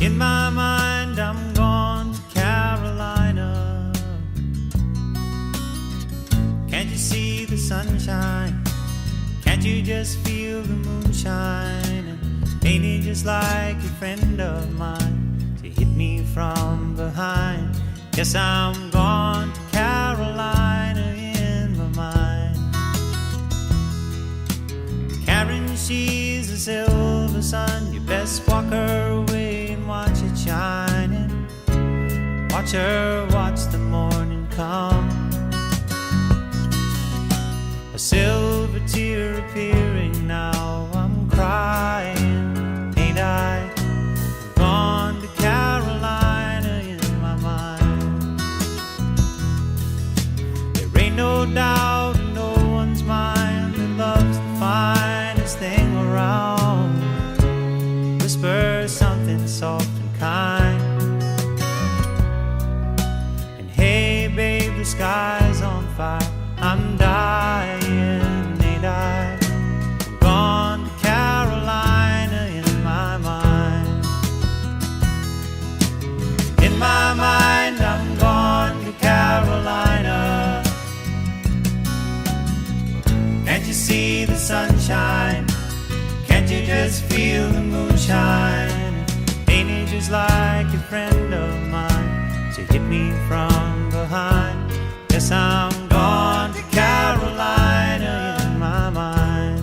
In my mind, I'm gone to Carolina. Can't you see the sunshine? Can't you just feel the moonshine? And ain't it just like a friend of mine to hit me from behind? Guess I'm gone to Carolina in my mind. Karen, she's a silver sun. You best walk her away and watch it shining. Watch her watch the morning come. A silver tear appearing now. I'm crying, ain't I? I'm gone to Carolina in my mind. There ain't no doubt in no one's mind that love's the finest thing around. Whisper something soft and kind. And hey babe, the sky's on fire. I'm dying, ain't I? I'm gone to Carolina in my mind. In my mind, I'm gone to Carolina. Can't you see the sunshine? Can't you just feel the moonshine? Ain't it just like a friend of mine to hit me from behind? Guess I'm gone to Carolina in my mind.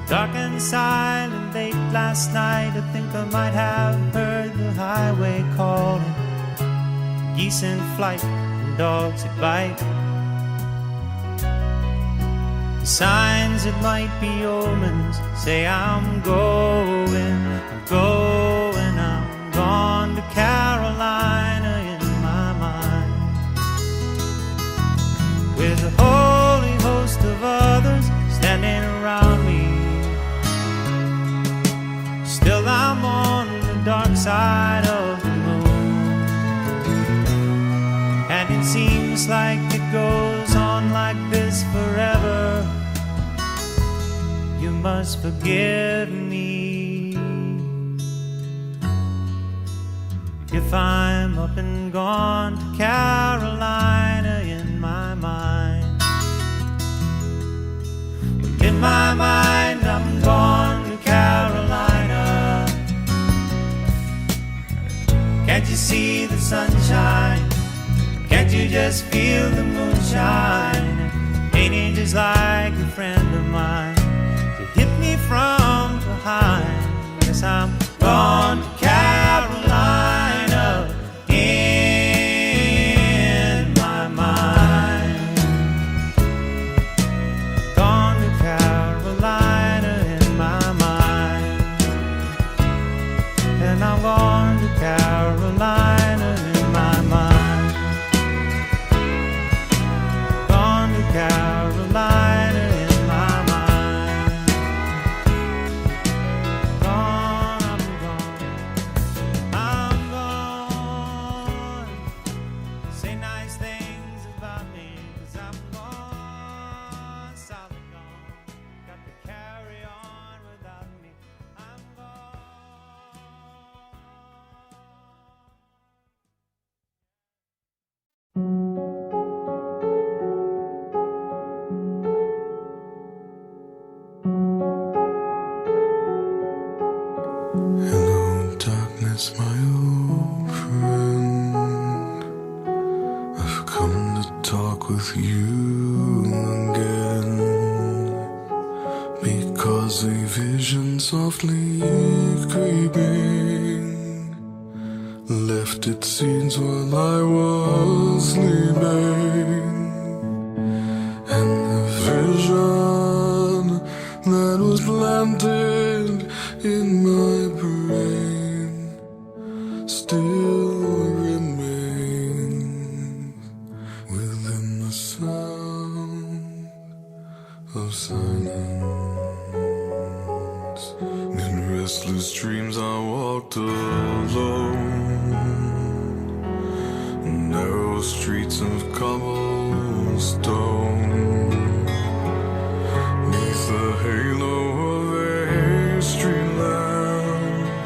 Dark and silent late last night, I think I might have heard the highway calling. Geese in flight and dogs that bite. The signs that might be omens say I'm going, I'm gone to Carolina in my mind. With a holy host of others standing around me, still I'm on the dark side of the moon. And it seems like it goes on like this forever. You must forgive me if I'm up and gone to Carolina in my mind. In my mind, I'm gone to Carolina. Can't you see the sunshine? Can't you just feel the moonshine? Ain't it just like a friend of mine to hit me from behind? Guess I'm gone to Carolina in my mind. Gone to Carolina in my mind. And I'm gone to Carolina in my mind. Gone to Carolina in my mind. Gone, I'm gone. Say nice things about me, 'cause I'm gone, solid gone. Got to carry on without me. I'm gone. Hello, darkness, my old friend. I've come to talk with you again, because a vision softly creeping left its seeds while I was sleeping. And the vision that was planted in my brain still remains within the sound of silence. In restless dreams I walked alone, narrow streets of cobblestone, neath the halo of a street lamp.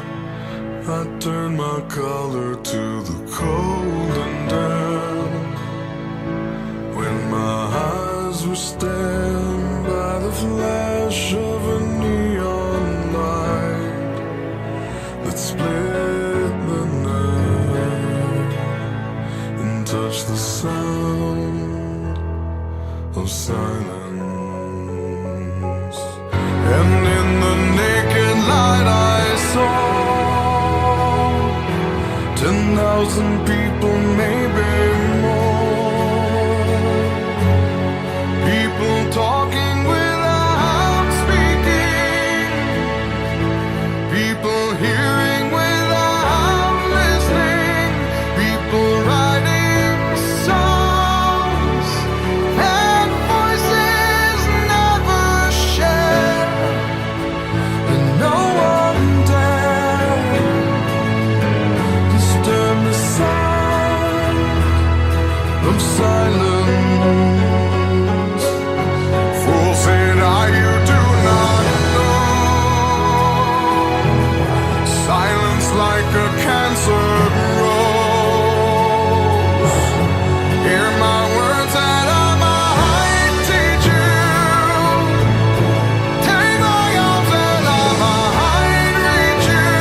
my collar to the cold and damp. When my eyes were stabbed by the flash of a neon light that split the night and touched the sound of silence. And in the naked light I saw 10,000 people, maybe more. People talking without speaking. People hearing without listening. People writing songs and voices never shared. And no one dared disturb the sound of silence. Fool said I, you do not know. Silence like a cancer grows. Hear my words that I might teach you. Take my arms and I might reach you.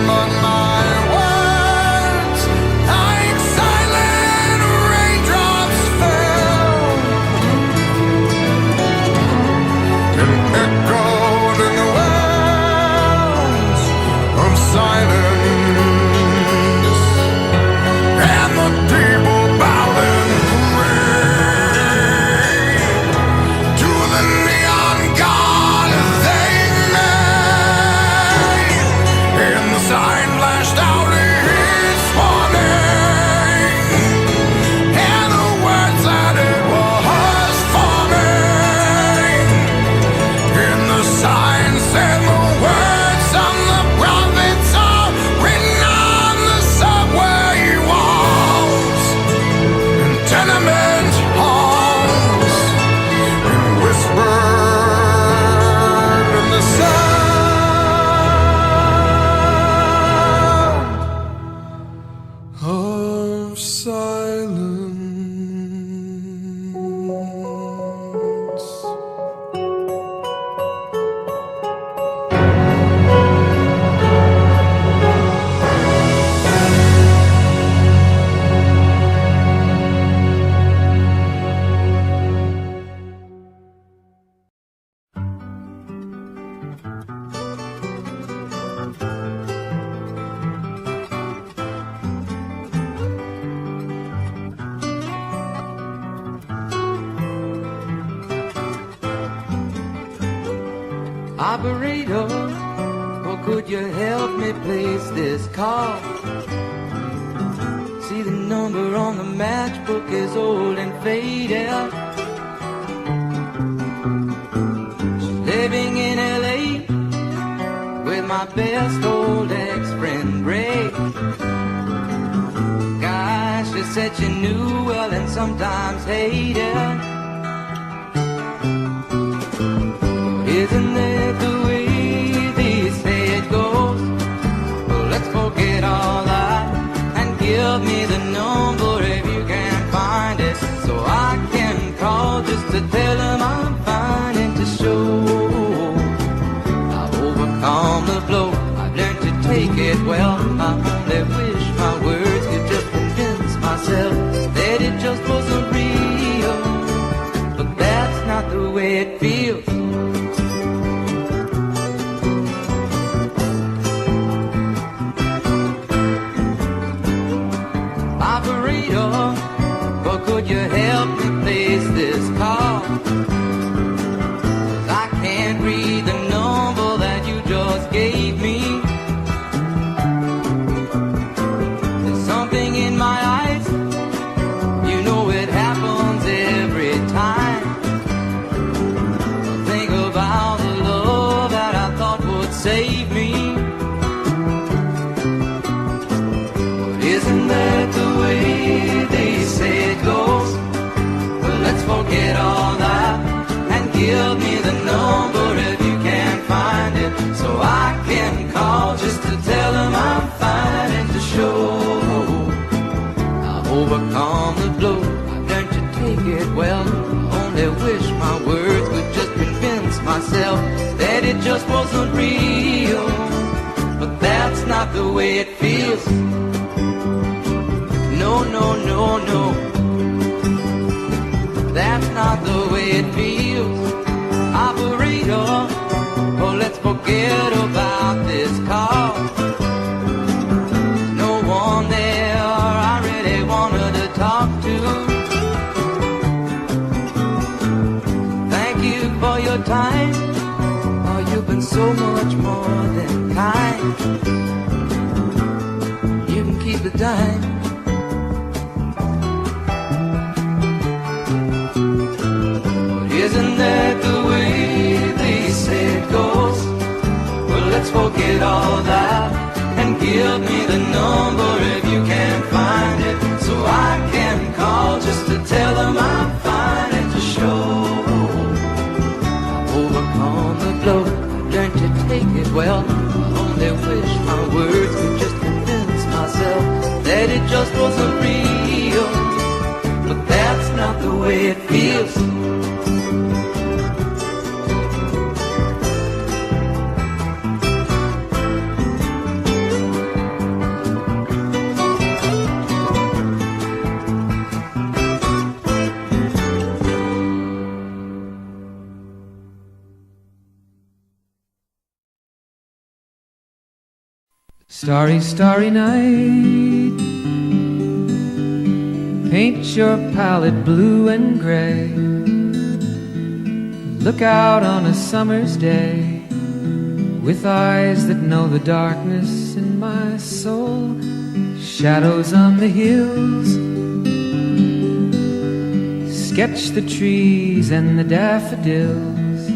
But my words, like silent raindrops, fell and echoed in the wells of silence. And the people bowed and prayed to the neon god they made. And the sign flashed out its warning, and the words that it was forming. And the sign said the words of the prophets are written on the subway walls and tenement halls, and whispered in the sound of silence. Operator, or could you help me place this call? See, the number on the matchbook is old and faded. Living in LA with my best old ex-friend Ray. Gosh, she said she knew well and sometimes hated. Isn't that the way they say it goes? Well, let's forget all that and give me the number if you can find it, so I can call just to tell them I'm fine and to show I've overcome the blow. I've learned to take it well. I only wish my words could just convince myself that it just wasn't real, but that's not the way it feels. Operator, or could you help me place this call? 'Cause I can't read the number that you just gave me. There's something in my eyes, you know it happens every time. I think about the love that I thought would save me. But isn't that the way they say it goes? overcome the blow. I've learned to take it well. Only wish my words could just convince myself that it just wasn't real. But that's not the way it feels. No, no, no, no. That's not the way it feels. Operator, oh, let's forget about this call. No one there I really wanted to talk to. Thank you for your time. Oh, you've been so much more than kind. You can keep the dime. Isn't that the way they say it goes? Well, let's forget all that and give me the number if you can't find it, so I can call just to tell them I'm fine and to show I've overcome the blow. I've learned to take it well. I only wish my words could just convince myself that it just wasn't real. But that's not the way it feels. Starry, starry night, paint your palette blue and gray. Look out on a summer's day with eyes that know the darkness in my soul. Shadows on the hills, sketch the trees and the daffodils,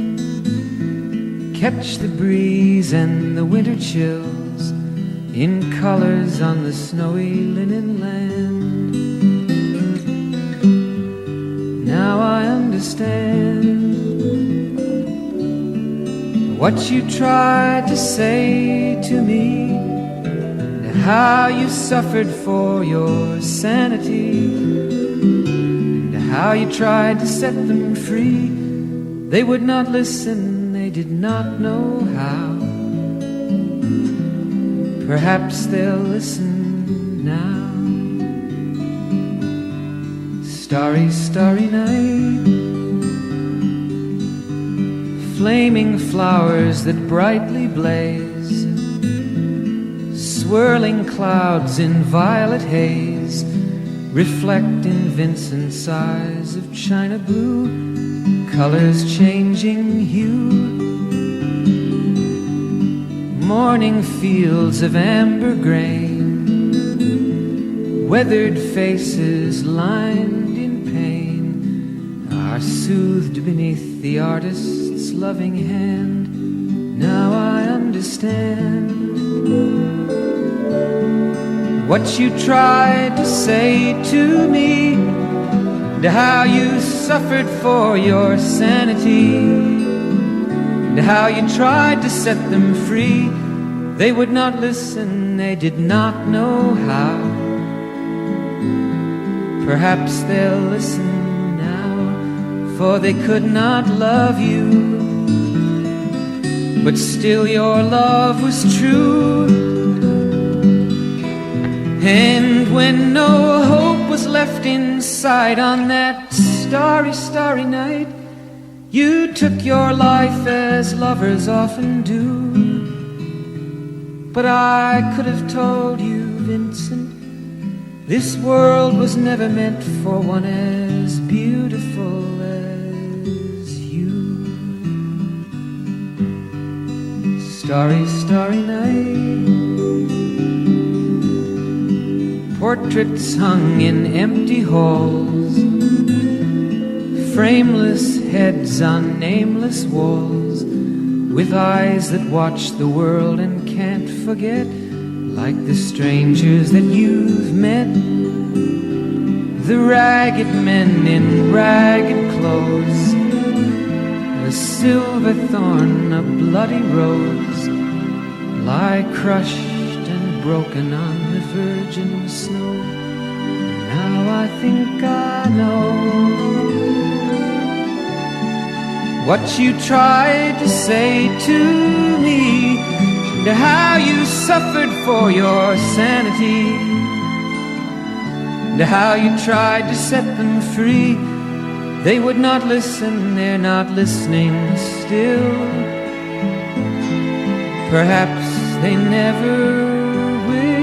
catch the breeze and the winter chills in colors on the snowy linen land. Now I understand what you tried to say to me, and how you suffered for your sanity, and how you tried to set them free. They would not listen, they did not know how. Perhaps they'll listen now. Starry, starry night, flaming flowers that brightly blaze, swirling clouds in violet haze, reflect in Vincent's eyes of china blue, colors changing hue. Morning fields of amber grain, weathered faces lined in pain, are soothed beneath the artist's loving hand. Now I understand what you tried to say to me, and how you suffered for your sanity, and how you tried to set them free. They would not listen, they did not know how. Perhaps they'll listen now, for they could not love you, but still your love was true. And when no hope was left inside on that starry, starry night, you took your life as lovers often do. But I could have told you, Vincent, this world was never meant for one as beautiful as you. Starry, starry night, portraits hung in empty halls, frameless heads on nameless walls, with eyes that watch the world and can't forget, like the strangers that you've met, the ragged men in ragged clothes, a silver thorn, a bloody rose, lie crushed and broken on the virgin snow. Now think I know what you tried to say to me, and how you suffered for your sanity, and how you tried to set them free. They would not listen, they're not listening still. Perhaps they never will.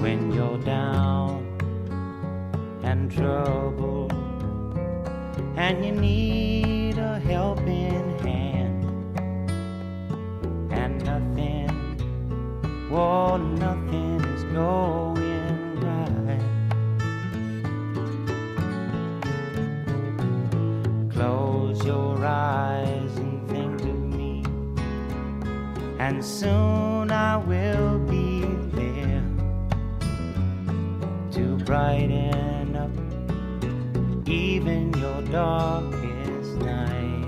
When you're down and troubled and you need a helping hand, and nothing, oh, nothing is going right. Close your eyes and think of me, and soon I will be there to brighten up even your darkest night.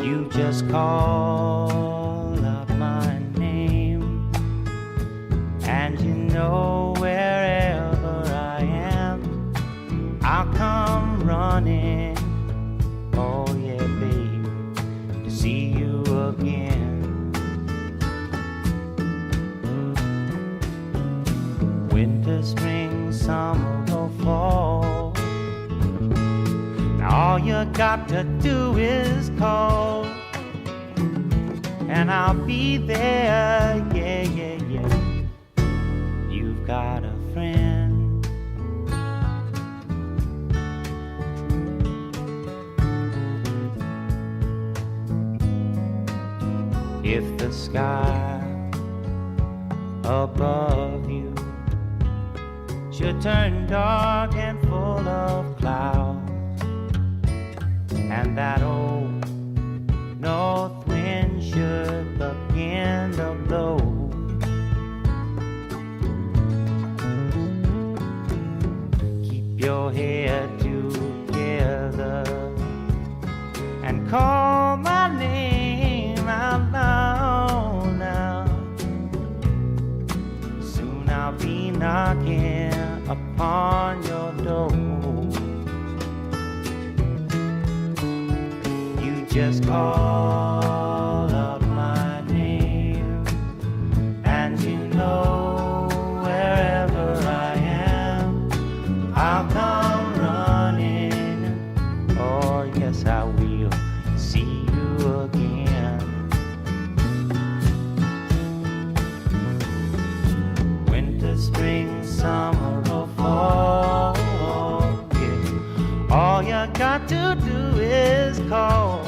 You just call out my name, and you know wherever I am, I'll come running. Oh yeah, babe, to see you again. Winter, spring, summer, or fall, now all you got to do is call, and I'll be there, yeah, yeah, yeah. You've got a friend. If the sky above you should turn dark and full of clouds, and that old north wind should begin to blow, keep your head together and call my name out loud now. Soon I'll be knocking upon your door. You just call out my name, and you know wherever I am, I'll come running. Oh yes, I will see you again. Winter, spring, summer, or fall, yeah. All you got to do is call,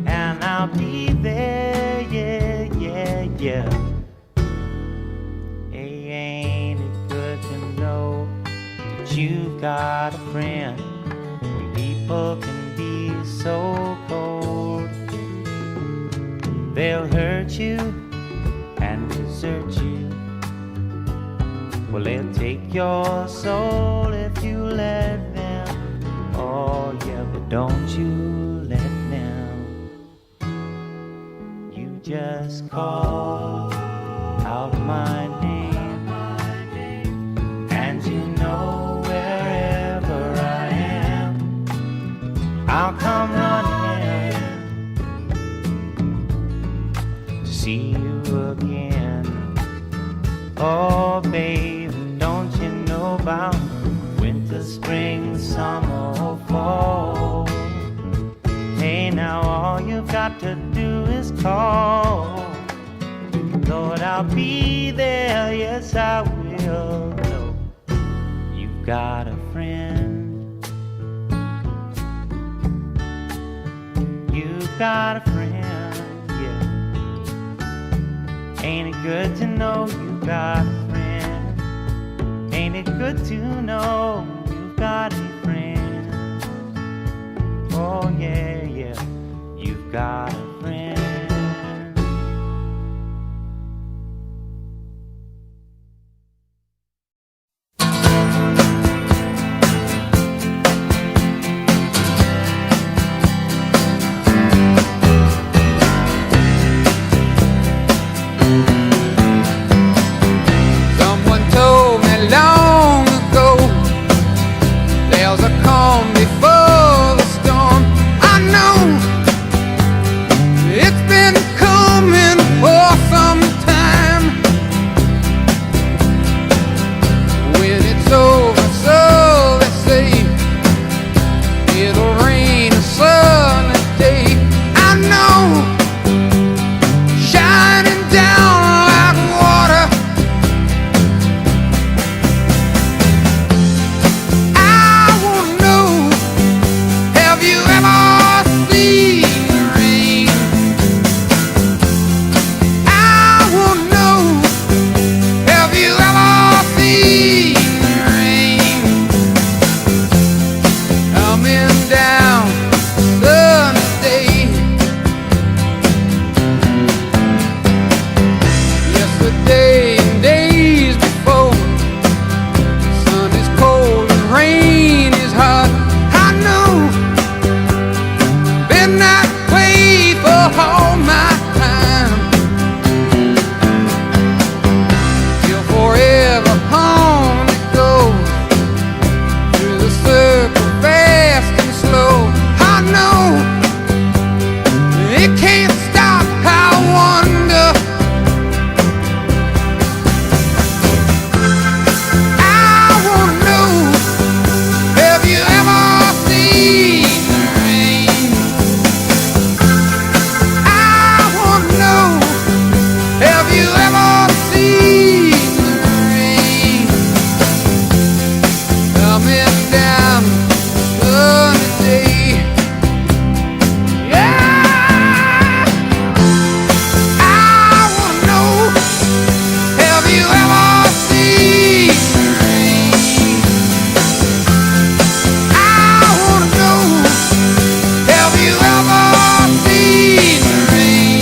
and I'll be there, yeah, yeah, yeah. Hey, ain't it good to know that you've got a friend when people can be so cold? They'll hurt you and desert you. Well, they'll take your soul if you let them. Oh yeah, but don't you let them. You just call out my name, and you know wherever I am, I'll come running to see you again. Oh babe, don't you know about winter, spring, summer, or fall? Hey, now all you've got to do is call. Lord, I'll be there, yes I will know. You've got a friend. You've got a friend, yeah. Ain't it good to know you've got a friend? Ain't it good to know you've got a friend? Oh yeah, yeah, you've got a friend. Someone told me long ago there's a calm before the storm. I know it's been coming for some time. When it's over, so they say, it'll rain a sunny day. I know, shining down like water. I wanna know, have you ever seen the rain? I wanna know, have you ever seen the rain? Coming down sunny day. Yesterday and days before, sun is cold and rain is hot. I know, been that way for all my time. Till forever on it goes, through the circle fast and slow. I know, it can't stop. I wonder, I wanna know, have you ever seen the rain? I wanna know, have you ever seen the rain? Coming down sunny day. Yeah, I wanna know, have you ever seen the rain? I wanna know, have you ever seen the rain?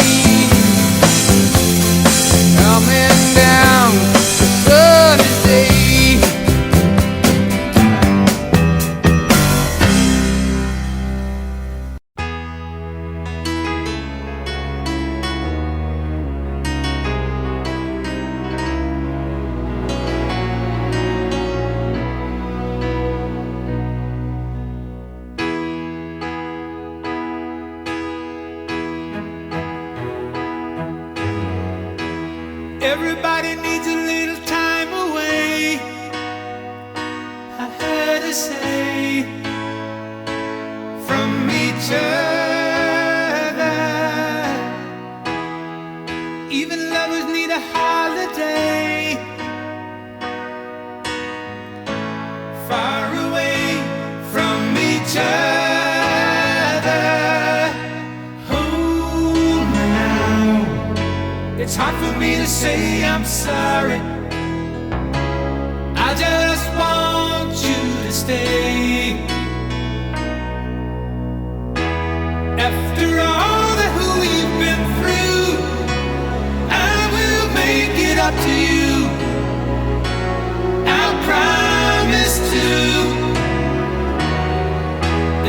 Coming down sunny day. Everybody needs a little time away, I heard her say, from each other. Even lovers need a holiday, far away from each other. Hold me now. It's hard for me to say I'm sorry. I just want you to stay. After all that we've been through, I will make it up to you. I promise to.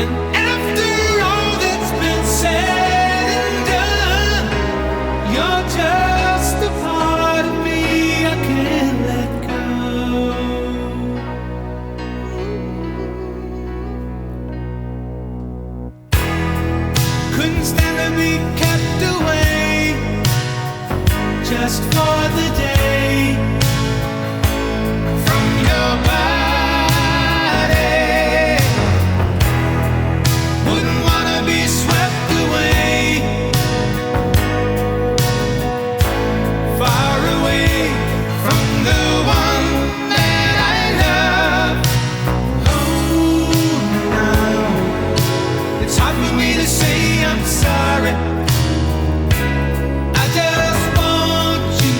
And after all that's been said and done, you're just a part of me I can't let go. Couldn't stand to be kept away just for the day from your body. Wouldn't wanna be swept away, far away from the one that I love. Oh, now it's hard for me to say I'm sorry. I just want you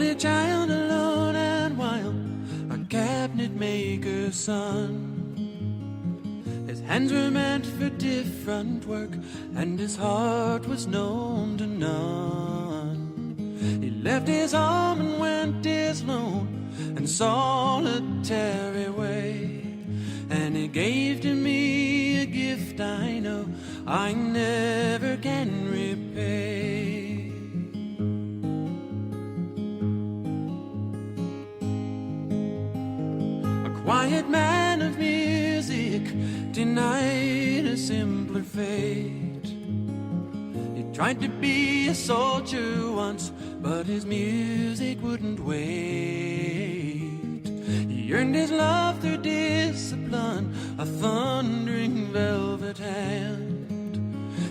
only child, alone and wild, a cabinet maker's son. His hands were meant for different work, and his heart was known to none. He left his home and went his lone and solitary way, and he gave to me a gift I know I never can repay. A quiet man of music, denied a simpler fate. He tried to be a soldier once, but his music wouldn't wait. He earned his love through discipline, a thundering velvet hand.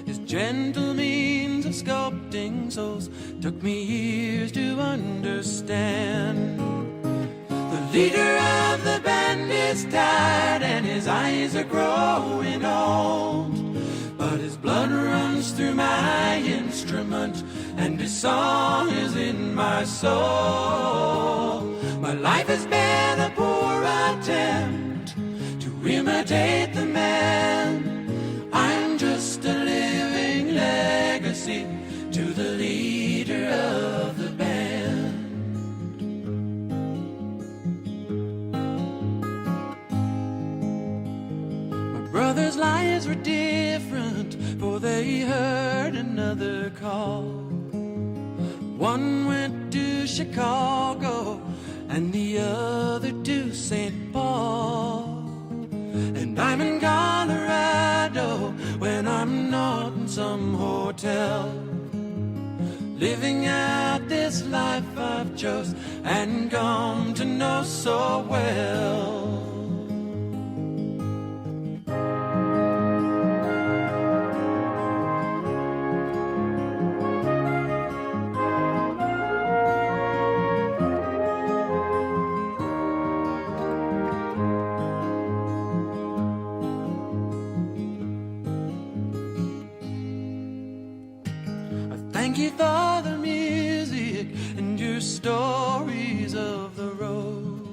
His gentle means of sculpting souls took me years to understand. The leader of the band is tired and his eyes are growing old, but his blood runs through my instrument and his song is in my soul. My life has been a poor attempt to imitate the man. I'm just a living legacy to the leader of the band. My brother's lives were different, for they heard another call. One went to Chicago and the other to St. Paul. And I'm in Colorado when I'm not in some hotel, living out this life I've chose and come to know so well. Thank you for the music and your stories of the road.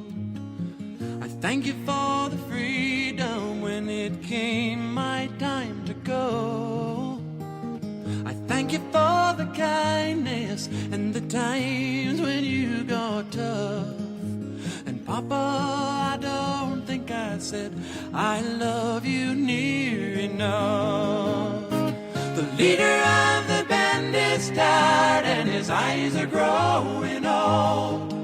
I thank you for the freedom when it came my time to go. I thank you for the kindness and the times when you got tough. And Papa, I don't think I said I love you near enough. The leader of the band is tired and his eyes are growing old,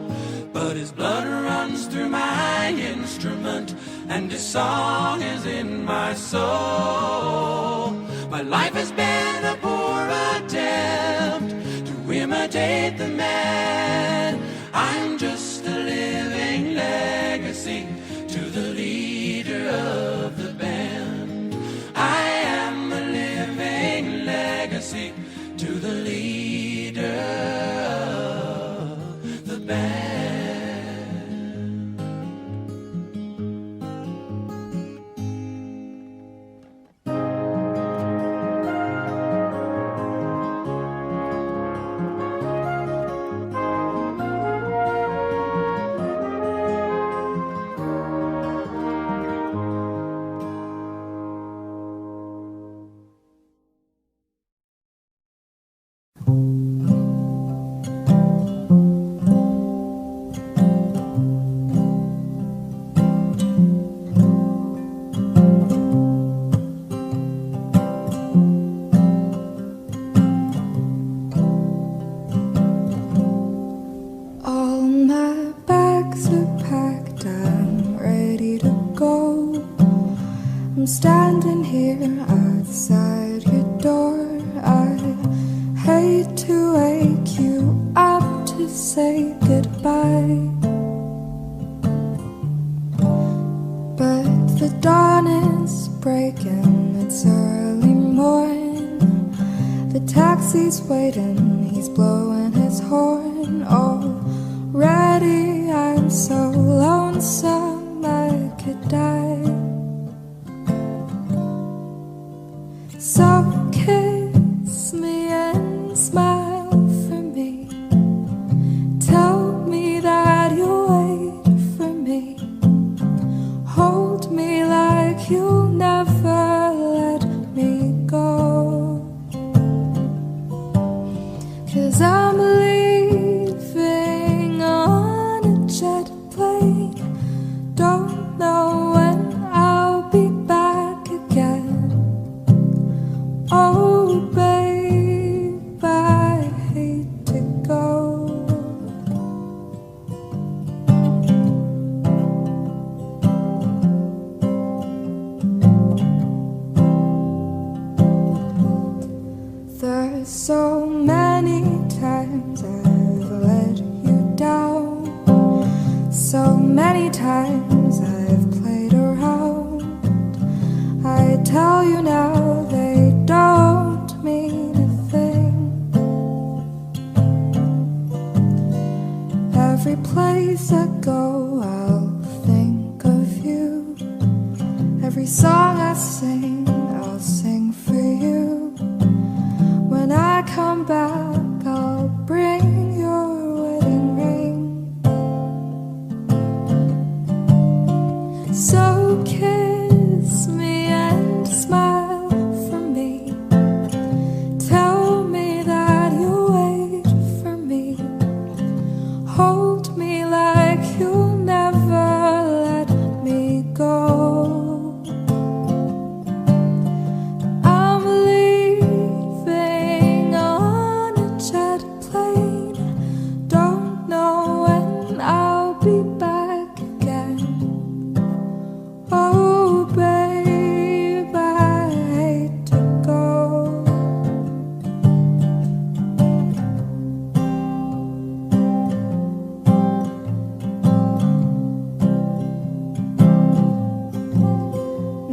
but his blood runs through my instrument and his song is in my soul. My life has been a poor attempt to imitate the man. I'm just a living legacy to the leader of the band. I am a living legacy to the leader of the band. I'm standing here outside your door. I hate to wake you up to say goodbye, but the dawn is breaking, it's early morning. The taxi's waiting, he's blowing his horn. Already I'm so lonesome I could die. So kiss me and smile for me. Tell you'll never let me go. 'Cause I'm leaving on a jet plane. Don't know when I'll be back again. Oh, babe, I hate to go. There's so many times I've let you down. So many times I've played around. I tell you now they don't mean a thing. Every place I go I'll think of you. Every song I sing I'll sing for you. When I come back I'll bring your wedding ring. So kiss me and smile for me. Tell me that you'll wait for me. Hold me like you'll never let me go. I'm leaving on a jet plane. Don't know when I'll be back again. Oh, babe, I hate to go.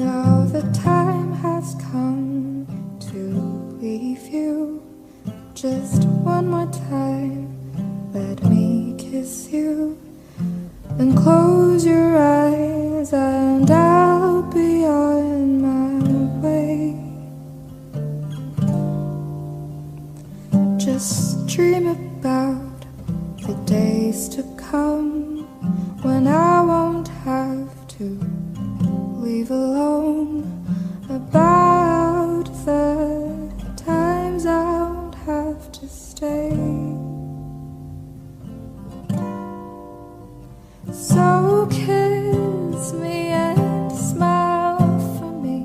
Now the time has come to leave you. Just one more time, let me kiss you. Then close your eyes and I'll be on my way. Just dream about the days to come when I won't have to leave alone. About the times I won't have to stay. So kiss me and smile for me.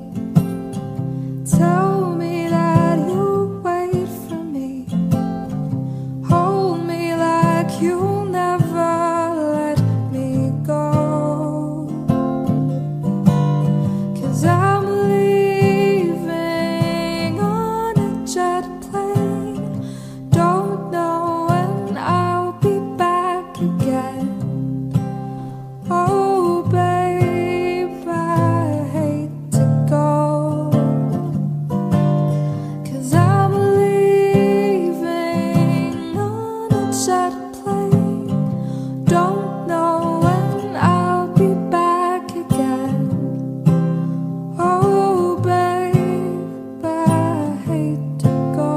Tell me that you'll wait for me. Hold me like you'll never let me go. 'Cause I'm leaving on a jet plane. Don't know when I'll be back again. Oh, babe, I hate to go. 'Cause I'm leaving on a jet plane. Don't know when I'll be back again. Oh, babe, I hate to go.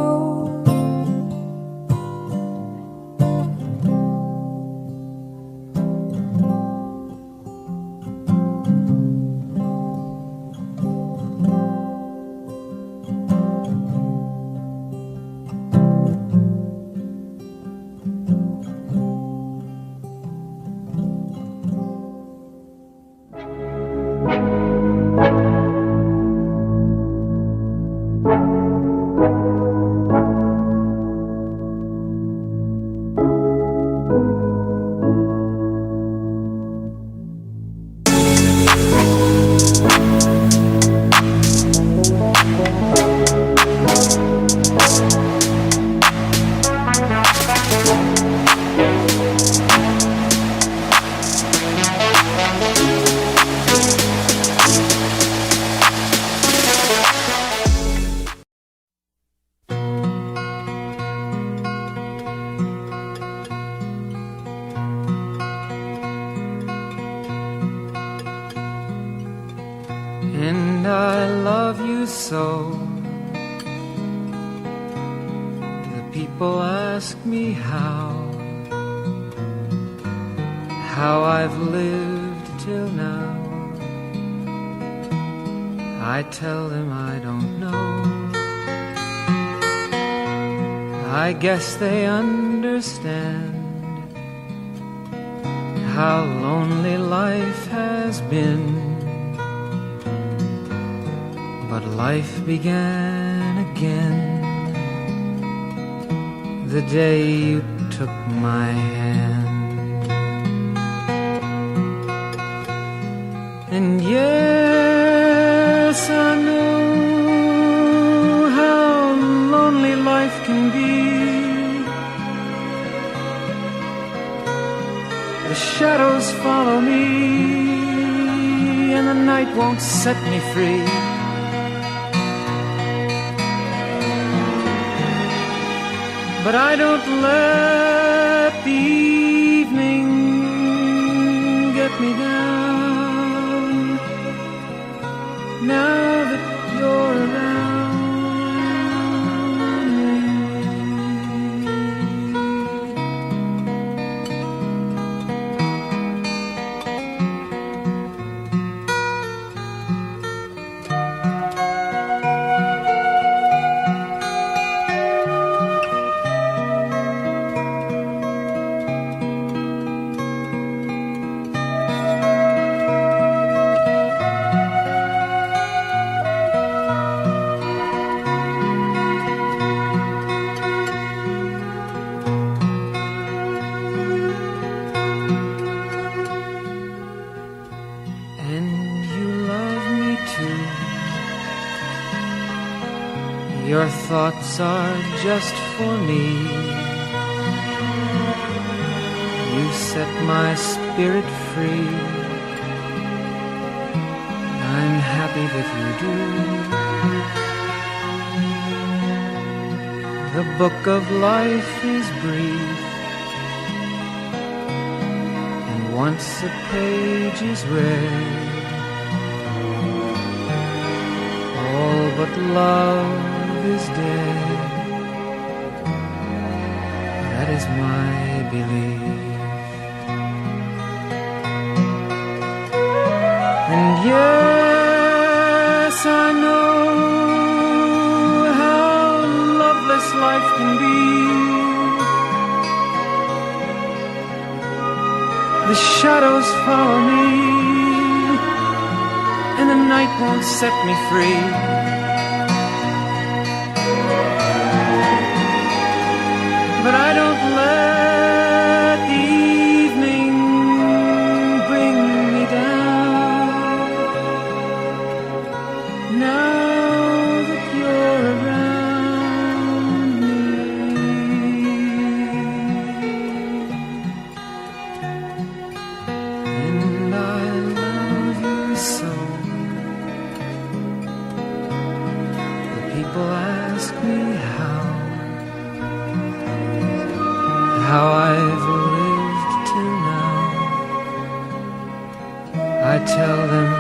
And I love you so. The people ask me how I've lived till now. I tell them I don't know. I guess they understand how lonely life has been. But life began again the day you took my hand. And yes, I know how lonely life can be. The shadows follow me, and the night won't set me free. But I don't let the evening get me down. Now that you're around me. Your thoughts are just for me. You set my spirit free. I'm happy that you do. The book of life is brief, and once a page is read, all but love is dead. That is my belief. And yes, I know how loveless life can be. The shadows follow me, and the night won't set me free. But I don't let the evening bring me down. Now that you're around me. And I love you so. The people ask me how I've lived till now. I tell them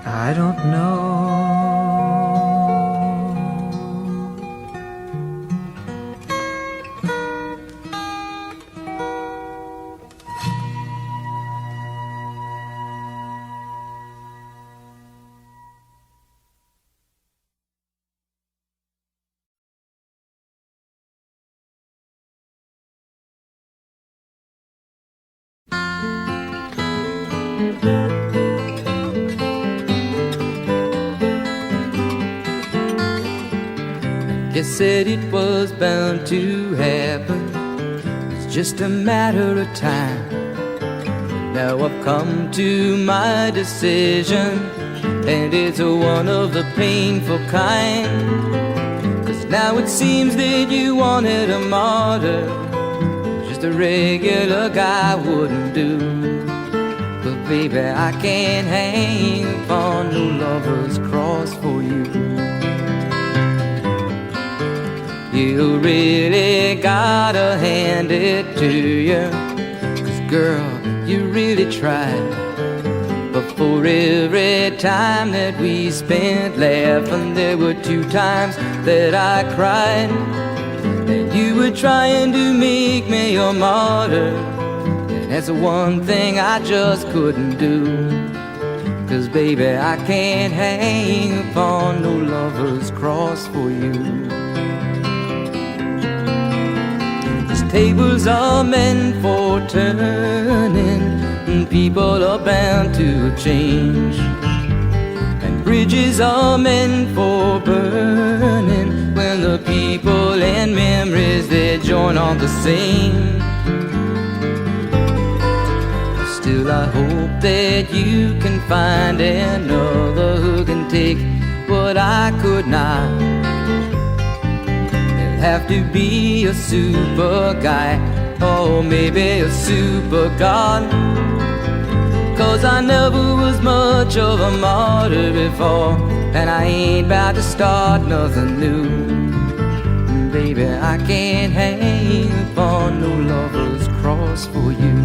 I don't know. Guess said it was bound to happen. It's just a matter of time. Now I've come to my decision, and it's one of the painful kind. 'Cause now it seems that you wanted a martyr. Just a regular guy wouldn't do. But baby, I can't hang upon no lover's cross for you. You really gotta hand it to you, 'cause girl, you really tried. But for every time that we spent laughing, there were 2 times that I cried. And you were trying to make me your martyr, and And that's the one thing I just couldn't do. 'Cause baby, I can't hang upon no lover's cross for you. These tables are meant for turning, and people are bound to change. And bridges are meant for burning, when the people and memories they join on the same. Still I hope that you can find another who can take what I could not. It'll have to be a super guy, or maybe a super god. 'Cause I never was much of a martyr before, and I ain't about to start nothing new. Baby, I can't hang upon no lover's cross for you.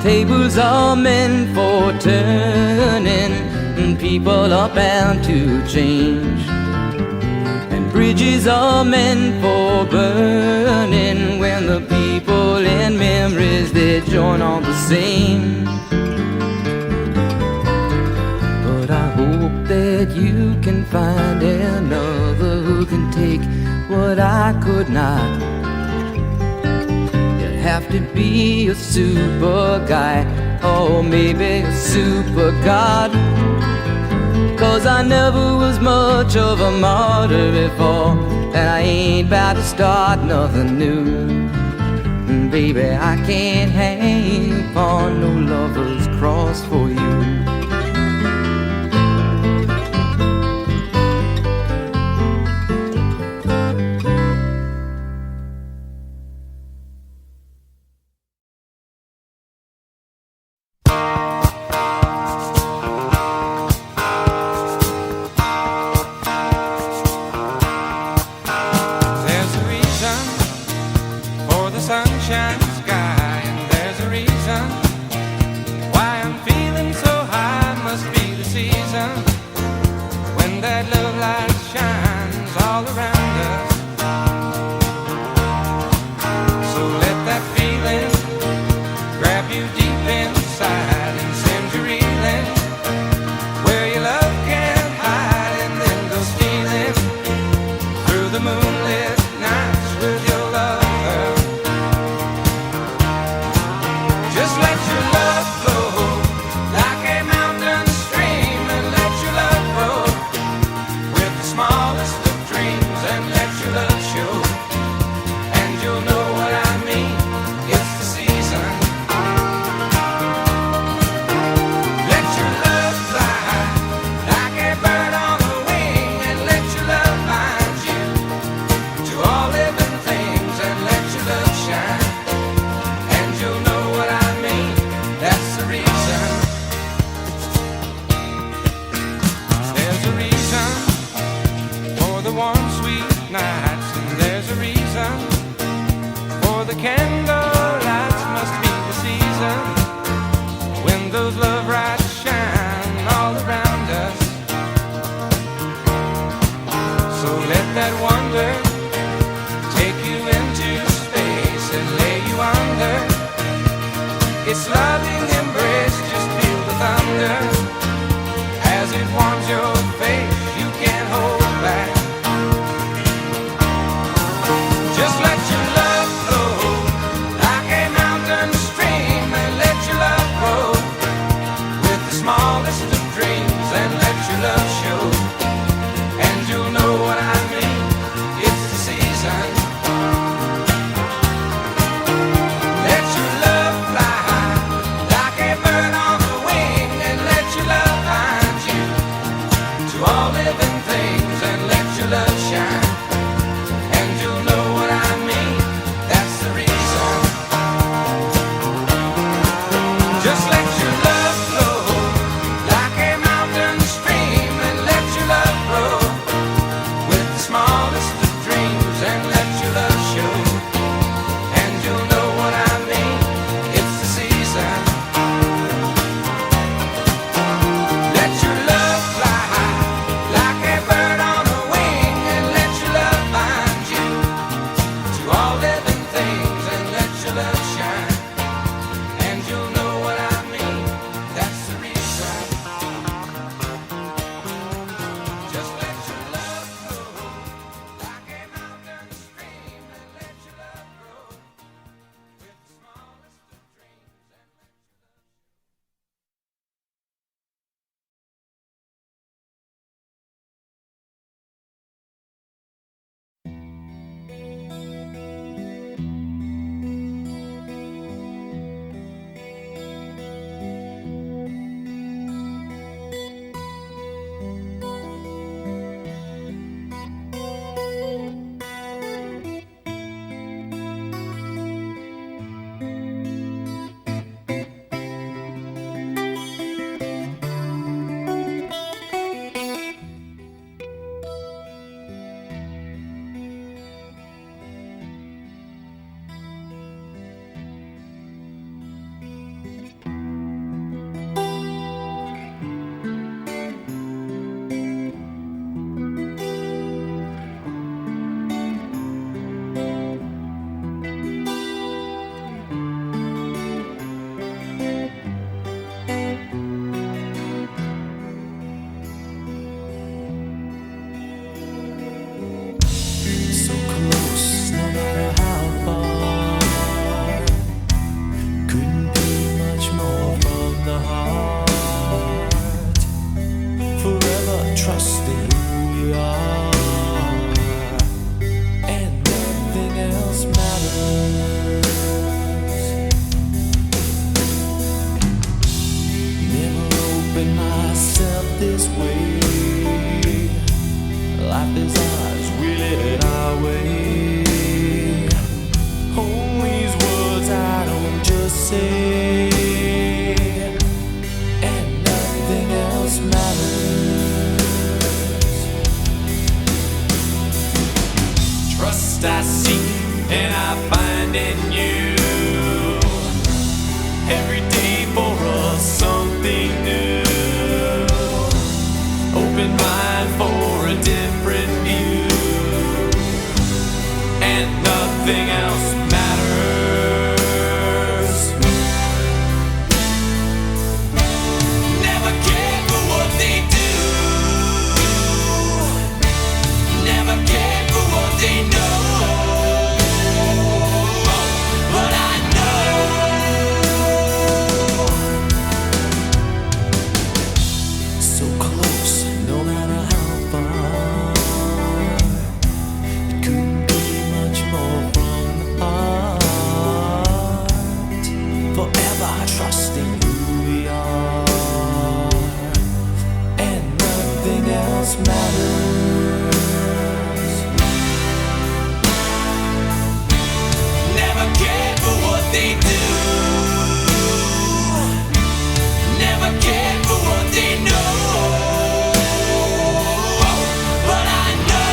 Tables are meant for turning, and people are bound to change. And bridges are meant for burning, when the people and memories they join on the same. But I hope that you can find another who can take what I could not. Have to be a super guy, or maybe a super god. 'Cause I never was much of a martyr before, and I ain't about to start nothing new. Baby, I can't hang upon no lover's cross for you. Sunshine sky, and there's a reason why I'm feeling so high. Must be the season when that love light shines all around us. So let that feeling grab you deep inside and send you reeling where your love can't hide, and then go stealing through the moonlit nights with your love. Just let your love flow like a mountain stream, and let your love grow with the smallest of dreams, and let your love show, and you'll know what I mean. It's the season. Let your love fly like a bird on a wing, and let your love bind you to all living things, and let your love shine, and you'll know what I mean. That's the reason. There's a reason for the warm, sweet nights, and there's a reason for the candle lights. Must be the season when those love lights shine all around us. So let that wonder take you into space and lay you under its loving embrace. Just feel the thunder as it warms your face. You can't hold back. Just let your love flow like a mountain stream, and let your love grow with the smallest of dreams, and let your love show, and you'll know what I mean. It's the season. Let your love fly trust in who we are, and nothing else matters. Never opened myself this way. Life is ours, we live it our way. All these words I don't just say, and nothing else matters. Trust I seek and I find in you. Every day for us something new. Open mind for a different view, and nothing else matters. Never cared for what they do, never cared for what they know, but I know so close, no matter how far. It couldn't be much more from the heart. Forever trusting who we are, and nothing else matters. Never cared for what they do, never cared for what they know, but I know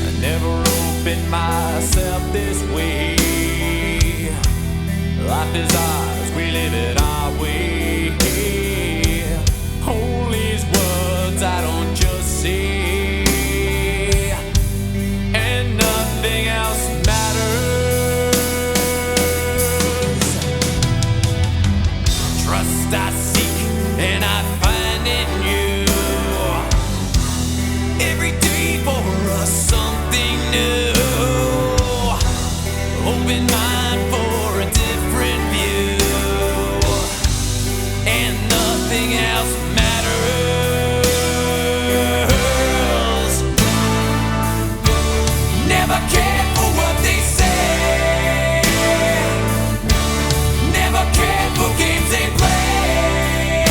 I never opened myself this way. Life is ours, we live it our way. All these words I don't just say, and nothing else matters. Trust I seek and I find in you. Every day for us something new. Open mind for a different view, and nothing else matters. Never cared for what they say, never cared for games they play,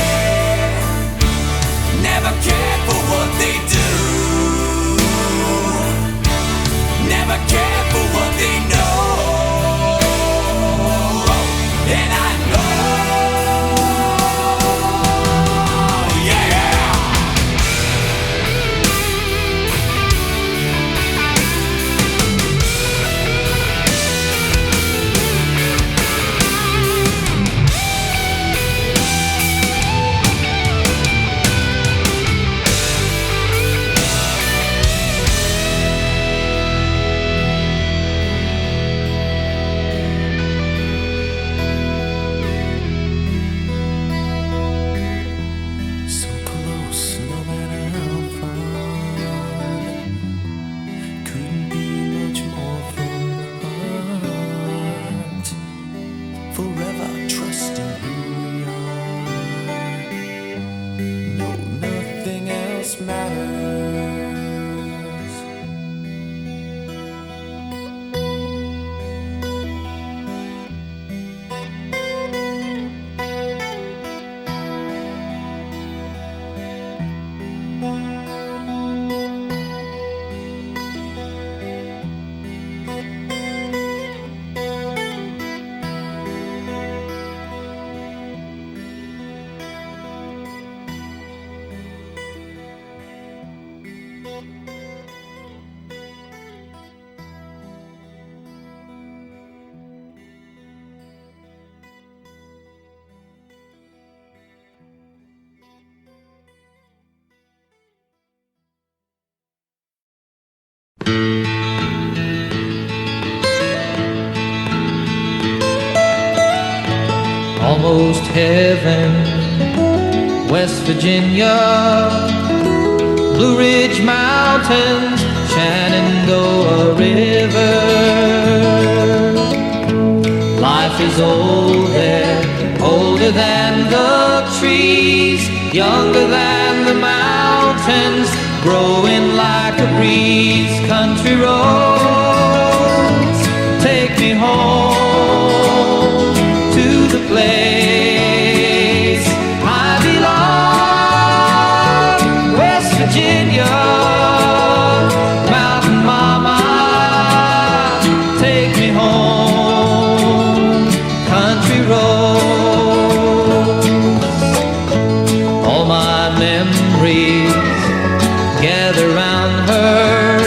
never cared for what they do, never cared for what they know, and I know, almost heaven. West Virginia, Blue Ridge Mountains, Shenandoah River. Life is old there, older than the trees, younger than the mountains, growing like a breeze. Country roads, take me home to the place I belong. West Virginia, Mountain Mama, take me home. Country roads, all my memories gather round her.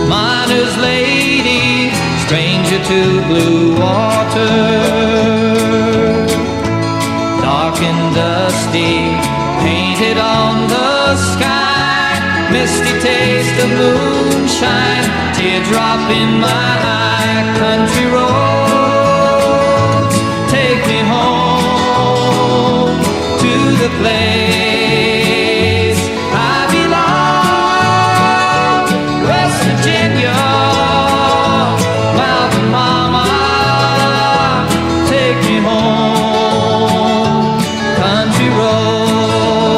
Miner's lady, stranger to blue water. Dark and dusty, painted on the sky. Misty taste of moonshine, teardrop in my eye. Country roads, take me home to the place I belong. West Virginia, Mountain Mama, take me home. Country roads,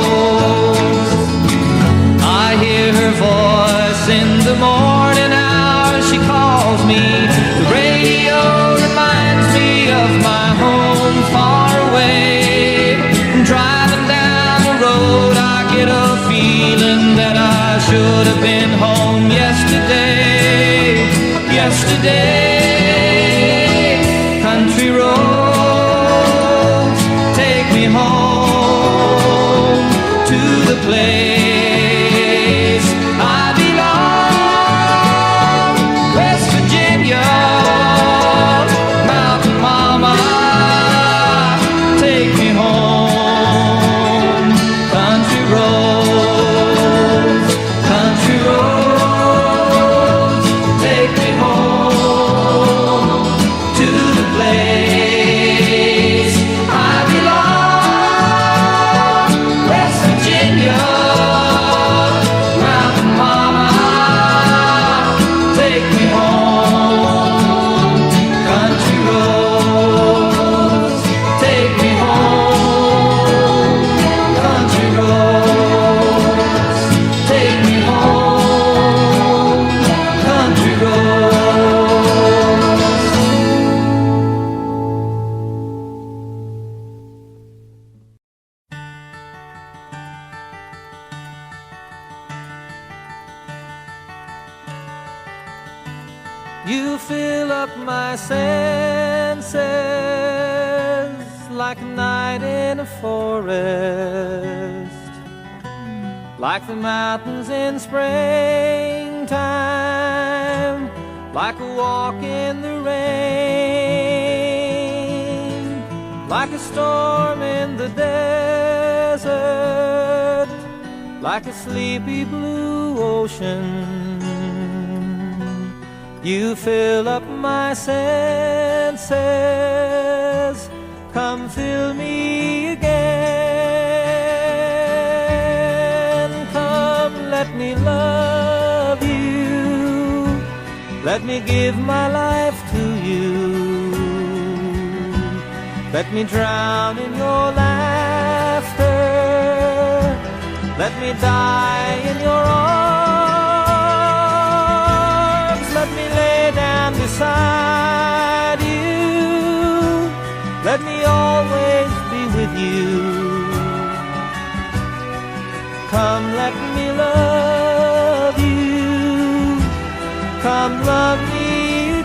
I hear her voice in the morning hours. She calls me. The radio reminds me of my home far away. Driving down the road, I get a feeling that I should have been home yesterday. Yesterday, country roads, take me home to the place I belong. West Virginia, Mountain Mama, take me home. Country roads, country roads, take me home to the place I belong. West Virginia, Mountain Mama, take me home. Country roads, take me home. Country roads, take me home. Country roads. You fill up my senses like a night in a forest, like the mountains in springtime, like a walk in the rain, like a storm in the desert, like a sleepy blue ocean. You fill up my senses, come fill me again. Come, let me love you, let me give my life to you. Let me drown in your laughter, let me die in your arms. Let me lay down beside you, let me always be with you. Come, let me love you, come love me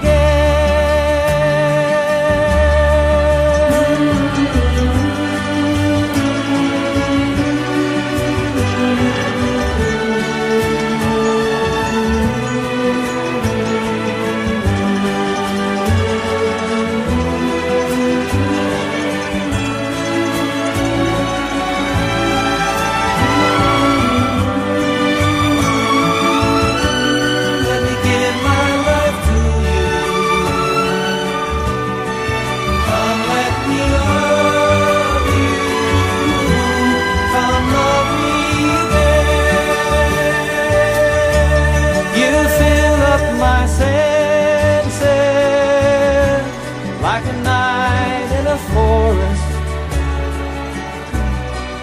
Let me give my life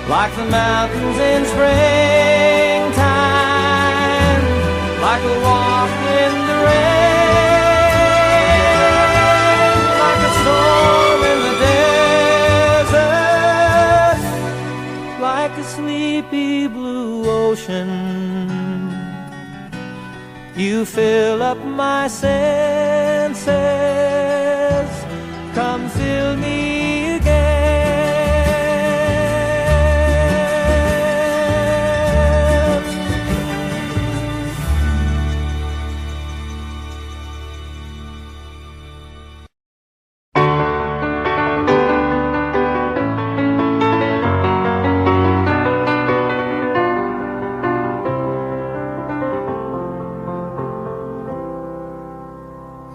like the mountains in springtime, like a walk in the rain, like a storm in the desert, like a sleepy blue ocean. You fill up my senses, come fill me again.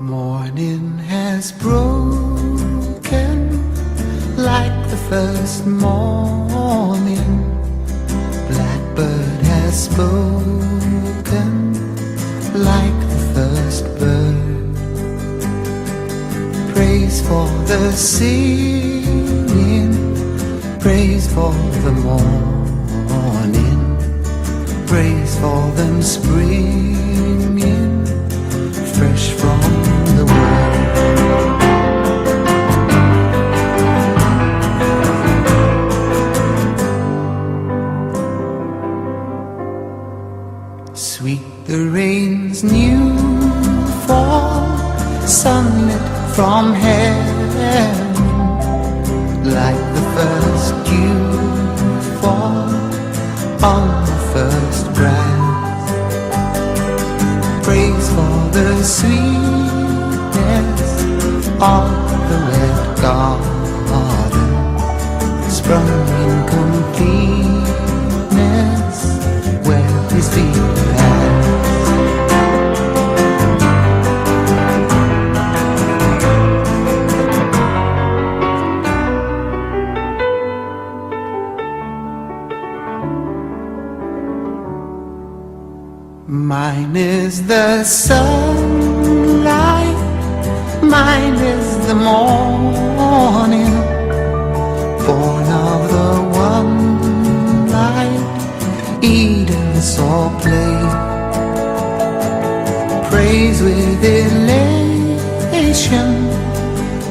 Morning has broken like the first morning. Blackbird has spoken like the first bird. Praise for the singing, praise for the morning, praise for them springing fresh from the world. Sweet the rain's new fall, sunlit from heaven, like the first dew fall on the first grass. Praise for the sweetness of the wet garden, sprung in completeness where his feet pass. Mine is the sunlight, mine is the morning, born of the one light Eden saw play. Praise with elation,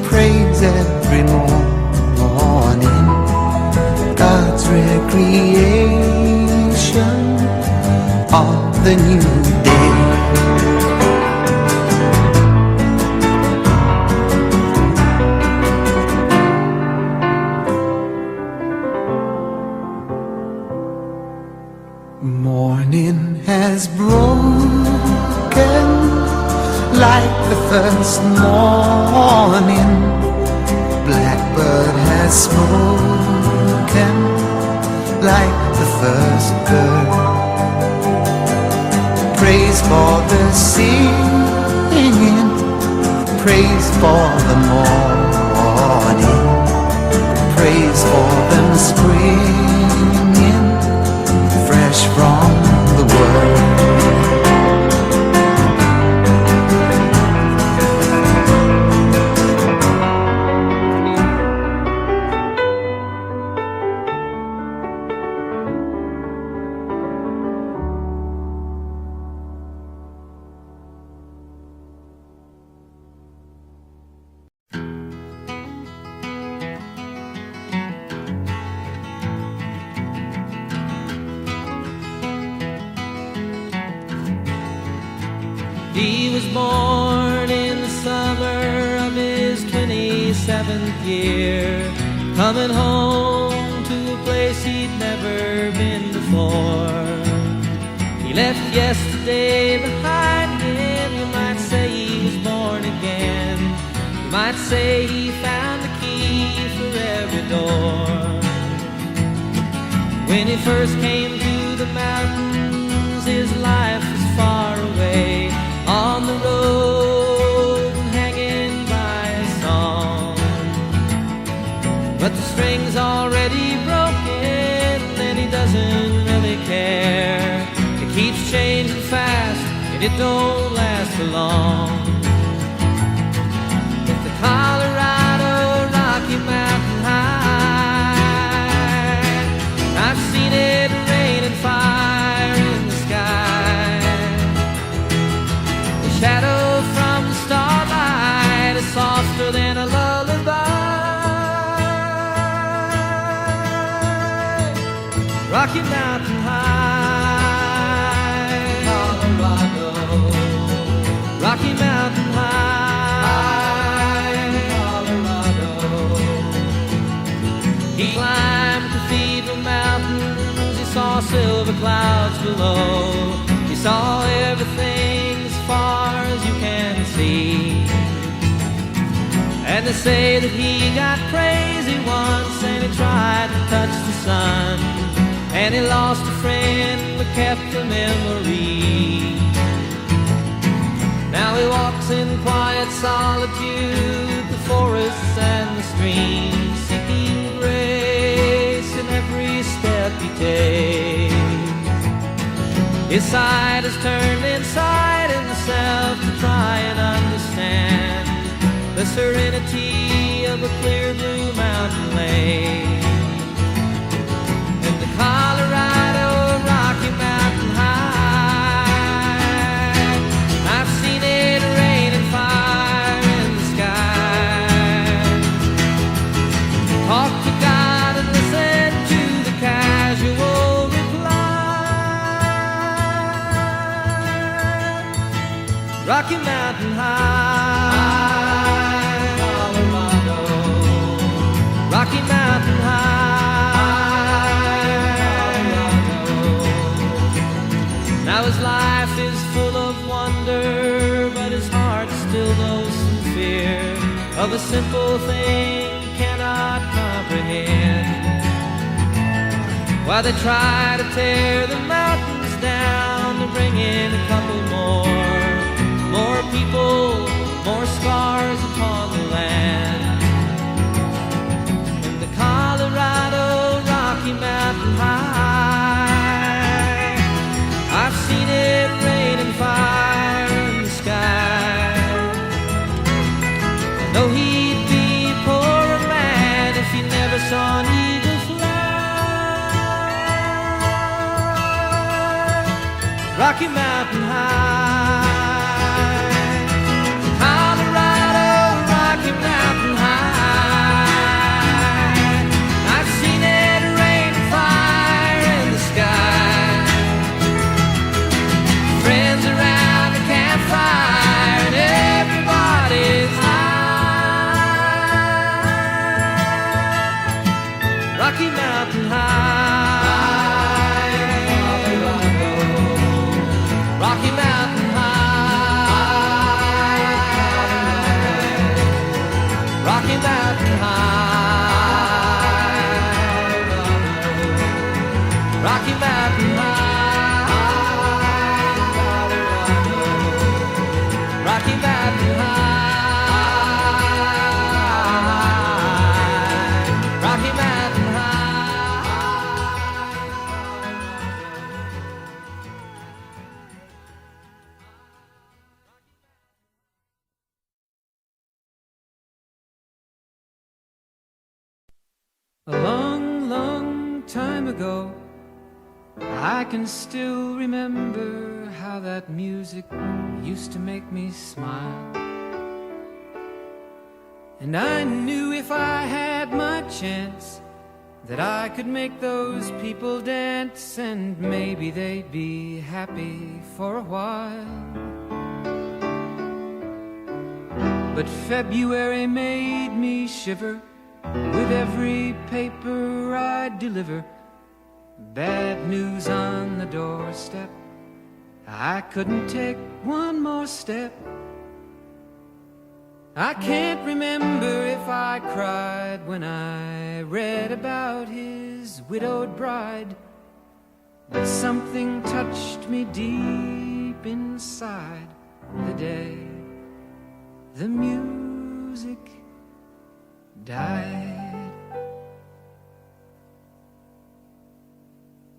praise every morning, God's recreation of the new day. Morning has broken like the first morning. Blackbird has spoken like the first bird. Praise for the singing, praise for the morning, praise for them springing fresh from the world. He was born in the summer of his 27th year, coming home to a place he'd never been before. He left yesterday behind him. You might say he was born again. You might say he found the key for every door. When he first came to the mountains, his life was far away, on the road and hanging by a song. But the string's already broken and he doesn't really care. It keeps changing fast and it don't last for long. If the Colorado Rocky Mountain High Rocky Mountain High, Colorado. Rocky Mountain High, Colorado. He climbed Cathedral Mountains, he saw silver clouds below. He saw everything as far as you can see. And they say that he got crazy once and he tried to touch the sun. And he lost a friend but kept a memory. Now he walks in quiet solitude, the forests and the streams, seeking grace in every step he takes. His sight is turned inside himself to try and understand the serenity of a clear blue mountain lake. And the Colorado Rocky Mountain High, I've seen it rain and fire in the sky. Talk to God and listen to the casual reply. Rocky Mountain High, Colorado. Rocky Mountain High, Colorado. Now his life is full of wonder, but his heart still knows some fear of a simple thing he cannot comprehend. While they try to tear the mountains down to bring in a couple more people, more scars upon the land. In the Colorado Rocky Mountain High, I've seen it rain and fire in the sky. I know he'd be a poorer man if he never saw an eagle fly. Rocky Mountain High, Colorado Rocky Mountain High, I've seen it rain and fire in the sky. Friends around the campfire and everybody's high. Rocky Mountain High, Colorado. Rocky Mountain High, Rocky Mountain High, Rocky Mountain High, Rocky Mountain High, Rocky Mountain A long, long time ago, I can still remember how that music used to make me smile. And I knew if I had my chance that I could make those people dance, and maybe they'd be happy for a while. But February made me shiver with every paper I deliver. Bad news on the doorstep, I couldn't take one more step. I can't remember if I cried when I read about his widowed bride, but something touched me deep inside the day the music died.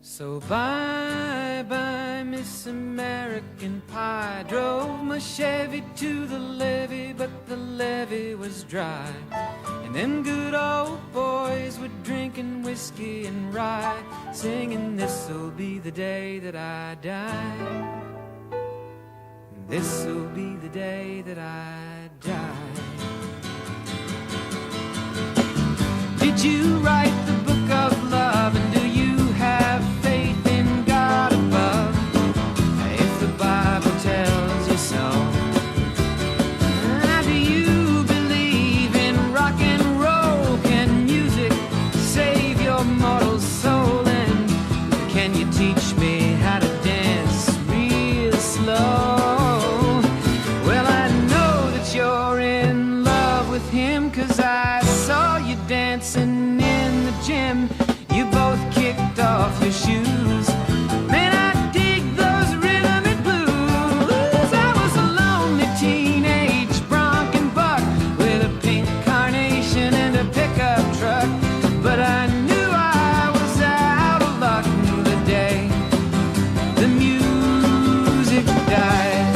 So bye-bye, Miss American Pie. Drove my Chevy to the levee, but the levee was dry. And them good old boys were drinking whiskey and rye, singing, this'll be the day that I die. This'll be the day that I die. Did you write the book of love, and do you have gym, you both kicked off your shoes. Man, I dig those rhythm and blues. I was a lonely teenage bronc and buck with a pink carnation and a pickup truck. But I knew I was out of luck the day the music died.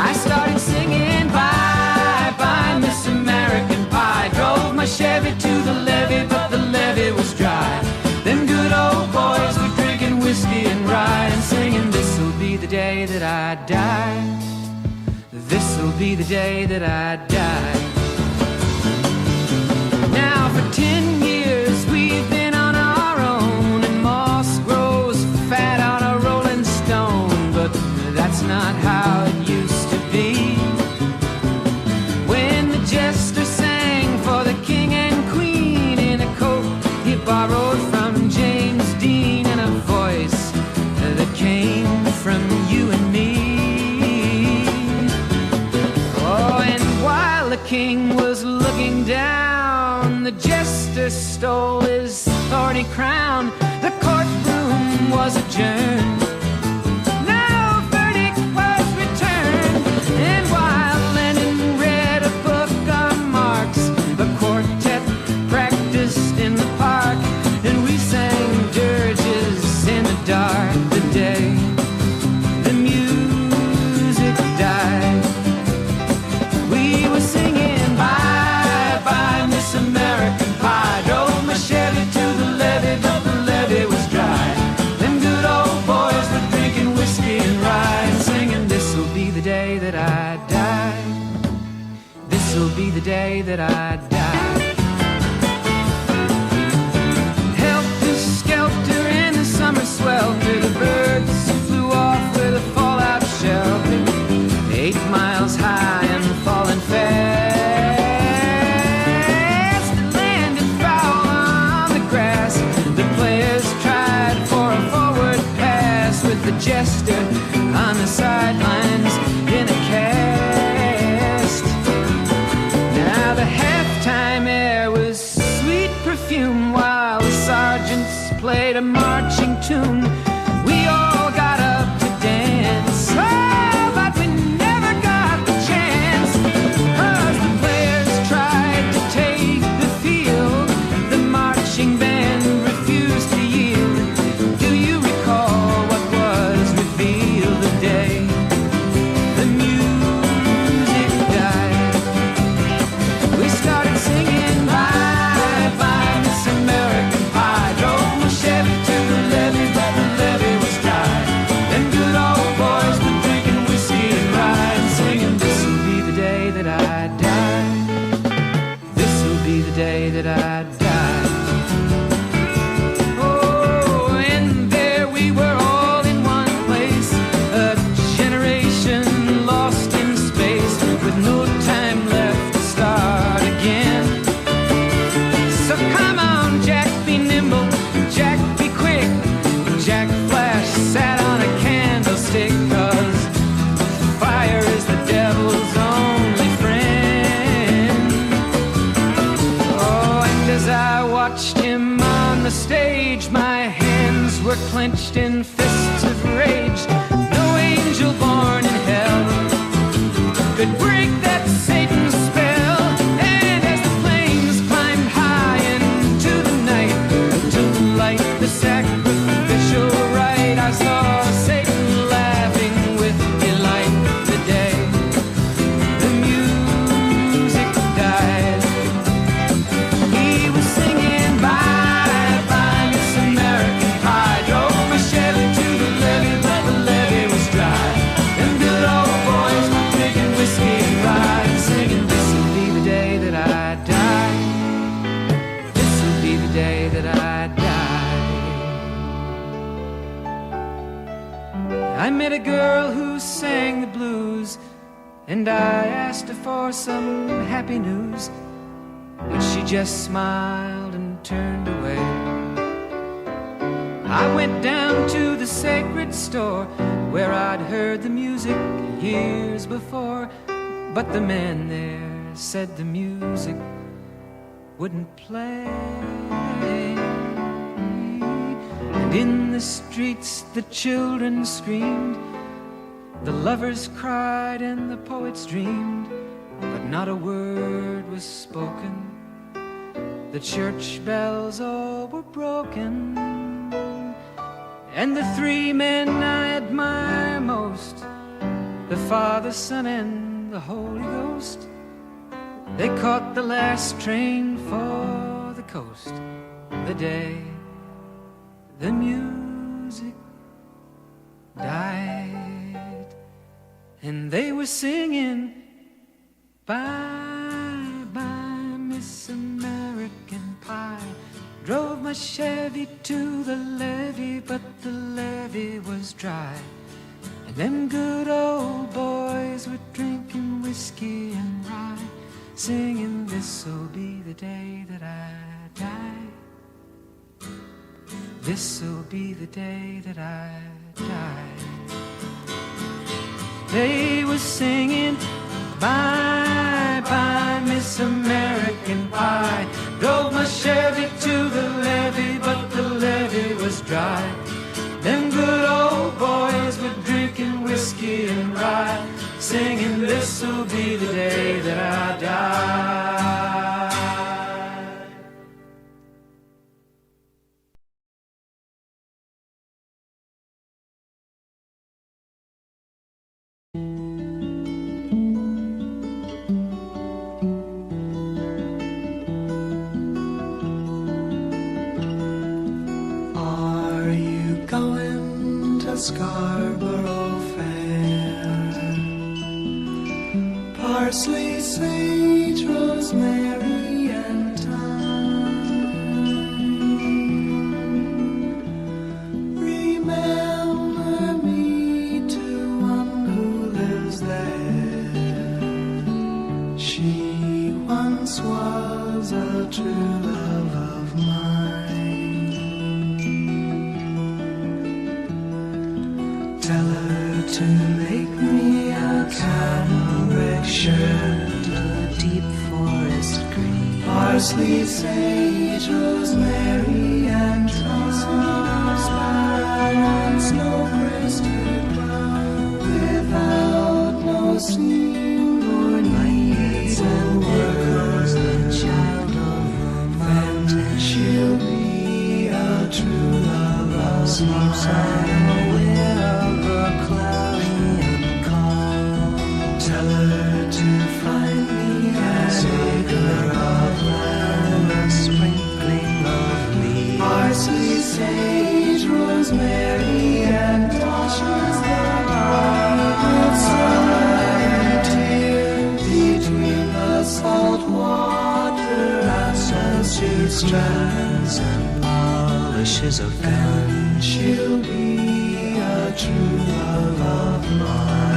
I started singing bye bye Miss American Pie. Drove my Chevy to the levee, but the levee was dry. Them good old boys were drinking whiskey and rye and singing, this'll be the day that I die. This'll be the day that I die. Now for 10 years we've been on our own, and moss grows fat on a rolling stone. But that's not how it used to be. When the jester sang for the king and queen in a coat he borrowed from James Dean, and a voice that came from you and me. Oh, and while the king was looking down, the jester stole his thorny crown. The courtroom was adjourned. No verdict was returned. And while Lenin read a book on Marx, the quartet practiced in the park, and we sang dirges in the dark the day the music died. We were singing bye bye Miss American Pie. Drove my Chevy to the levee, but the levee was dry. Them good old boys were drinking whiskey and rye and singing, this'll be the day that I die. This'll be the day that I die. Helter skelter in the summer swelter, the birds flew off with a fallout shelter. 8 miles high and falling fast. It landed foul on the grass. The players tried for a forward pass, with the jester on the sidelines in a cast. Now the halftime air was sweet perfume while the sergeants played a marching tune. We all got up to dance, oh, but we never got the chance, 'cause the players tried to take the field. The marching band refused to yield. Do you recall what was revealed the day the music died? We started singing bye bye Miss American Pie. Drove my Chevy to the levee, but the levee was dry. Them good old boys were drinking whiskey and rye and singing, this'll be the day that I die. This'll be the day that I die. Oh, and there we were all in one place, a generation lost in space, with no time left to start again. So come on, Jack, be nimble, Jack, be quick. Jack Flash sat on a candlestick, 'cause fire is the devil's only friend. Oh, and as I watched him on the stage, my hands were clenched in fists of rage. No angel born in hell could break that Satan's spell. And as the flames climbed high into the night to light the sacrificial rite, I saw Satan laughing with delight the day the music died. He was singing bye bye Miss American Pie. Drove my Chevy to the levee, but the levee was dry. Them good old boys were drinking whiskey and rye and singing, this'll be the day that I die. This'll be the day that I die. I met a girl who sang the blues, and I asked her for some happy news, but she just smiled and turned away. I went down to the sacred store where I'd heard the music years before, but the man there said the music wouldn't play. And in the streets the children screamed, the lovers cried and the poets dreamed, but not a word was spoken. The church bells all were broken. And the three men I admire most, the Father, Son, and the Holy Ghost, they caught the last train for the coast the day the music died. And they were singing, bye, bye, Miss American Pie. Drove my Chevy to the levee, but the levee was dry. And them good old boys were drinking whiskey and rye, singing, this'll be the day that I die. This'll be the day that I die. They were singing, bye, bye, Miss American Pie. Drove my Chevy to the levee, but the levee was dry. Them good old boys were drinking whiskey and rye, singing, this'll be the day that I die. Are you going to Scarborough Fair? Parsley, sage, rosemary, and thyme. Remember me to one who lives there. She once was a true love of mine. Tell her to make me a cambric shirt, a deep forest green, parsley, sage, rosemary, and thyme, snow-crested brown, without no seam or needs and words, the child of romance, and she'll be a true love of mine. Tell her to find me an acre of land, a sprinkling of leaves, parsley, sage, rosemary, and thyme, with solitude between the salt water and sunset strands and polishes of gun. She'll be a true love of mine.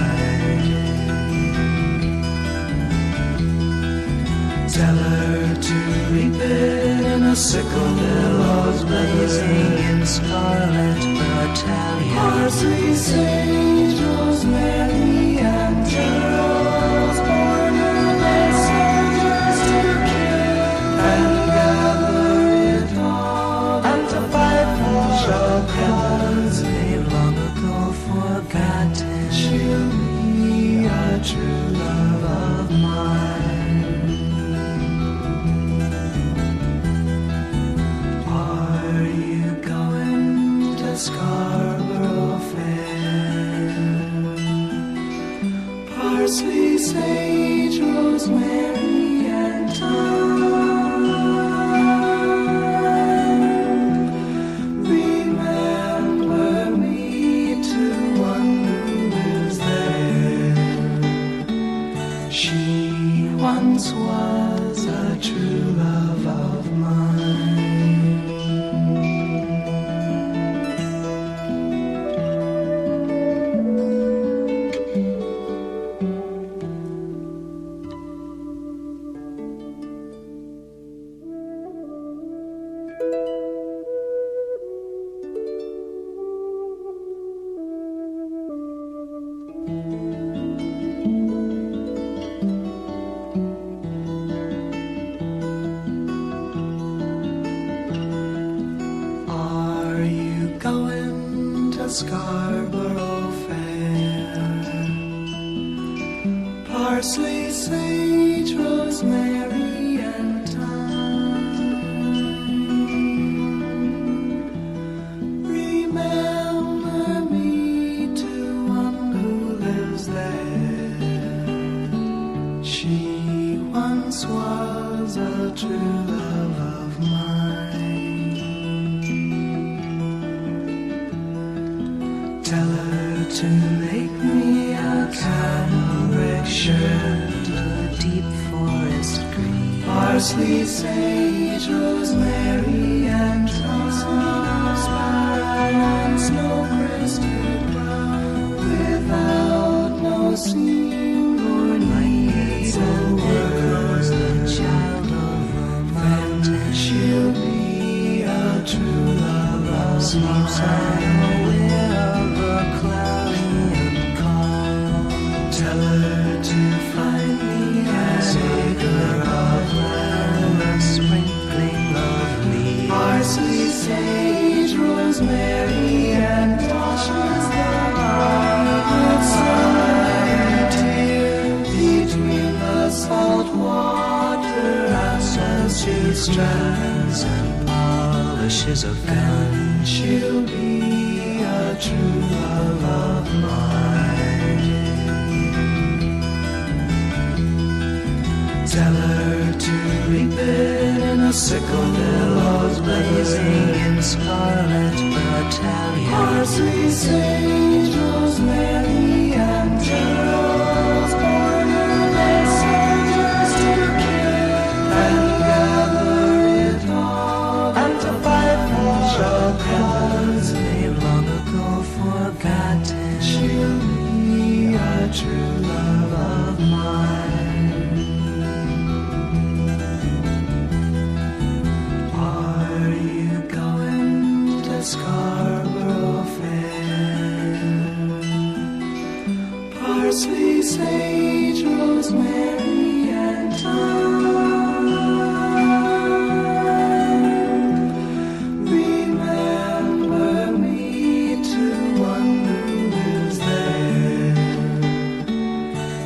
Tell her to reap it in a sickle, billows blazing in scarlet battalion, parsley, sage, rosemary, and geraniums, border soldiers to kill and gather it all, and to fight for a cause they've long ago forgotten. She'll be a true love of mine. Scarborough Fair. going to Scarborough Fair? Parsley, sage, rosemary, and thyme. Remember me to one who lives there. She once was a true love of mine. Tell her to make me a cambric shirt, a deep forest green, parsley, sage, rosemary, and thyme, snow-crested brown, without no seam or needs, and there grows the child of the mountain. She'll be a true love of mine. Tell her to find me an acre of land, a sprinkling of leaves, parsley, sage, rosemary, and thyme. Between the salt water as she strands and polishes a gun, she'll be a true love of mine. Tell her to reap it in a sickle, billows blazing in scarlet battalion, parsley, sage, rosemary, and geraniums, borderless soldiers to kill, and gather it all, and to fight for a cause they long ago forgotten. She'll be a true love of mine. Scarborough Fair. Parsley, sage, rosemary, and thyme. Remember me to one who lives there.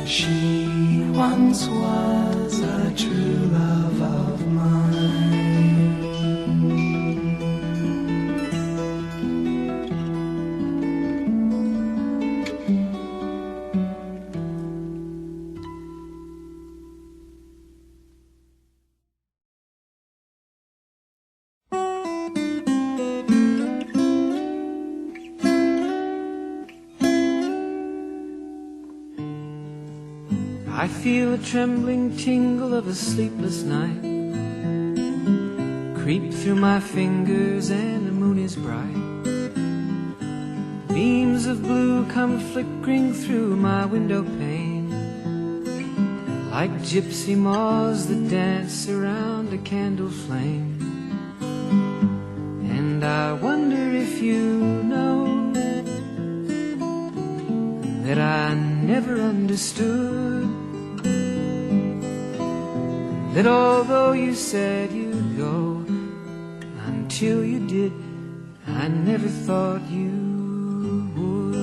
She once was a true love of mine. I feel a trembling tingle of a sleepless night creep through my fingers, and the moon is bright. Beams of blue come flickering through my window pane, like gypsy moths that dance around a candle flame. And I wonder if you know that I never understood, that although you said you'd go, until you did, I never thought you would.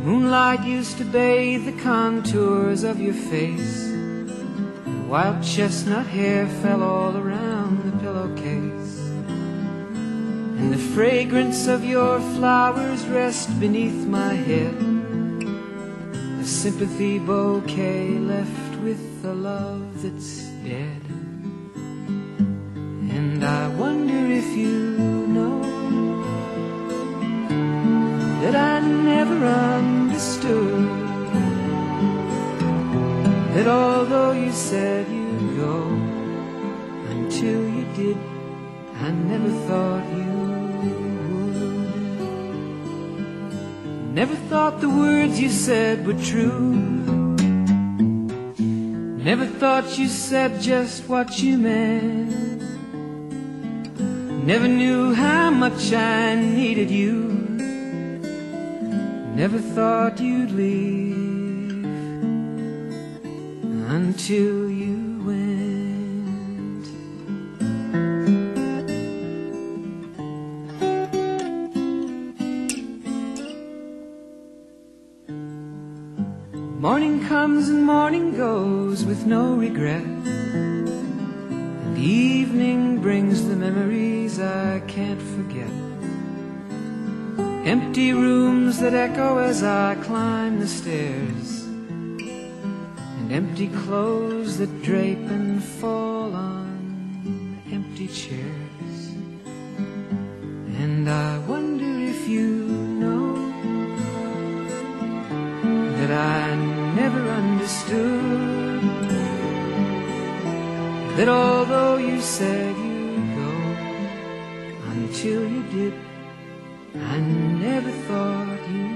Moonlight used to bathe the contours of your face, and wild chestnut hair fell all around the pillowcase, and the fragrance of your flowers rest beneath my head, a sympathy bouquet left with a love that's dead. And I wonder if you know that I never understood, that although you said you'd go, until you did, I never thought you would. Never thought the words you said were true, never thought you said just what you meant, never knew how much I needed you, never thought you'd leave until you went. Morning comes and morning goes with no regret, and evening brings the memories I can't forget. Empty rooms that echo as I climb the stairs, and empty clothes that drape and fall on empty chairs. And I wonder if you know that I never understood that although you said you'd go, until you did, I never thought you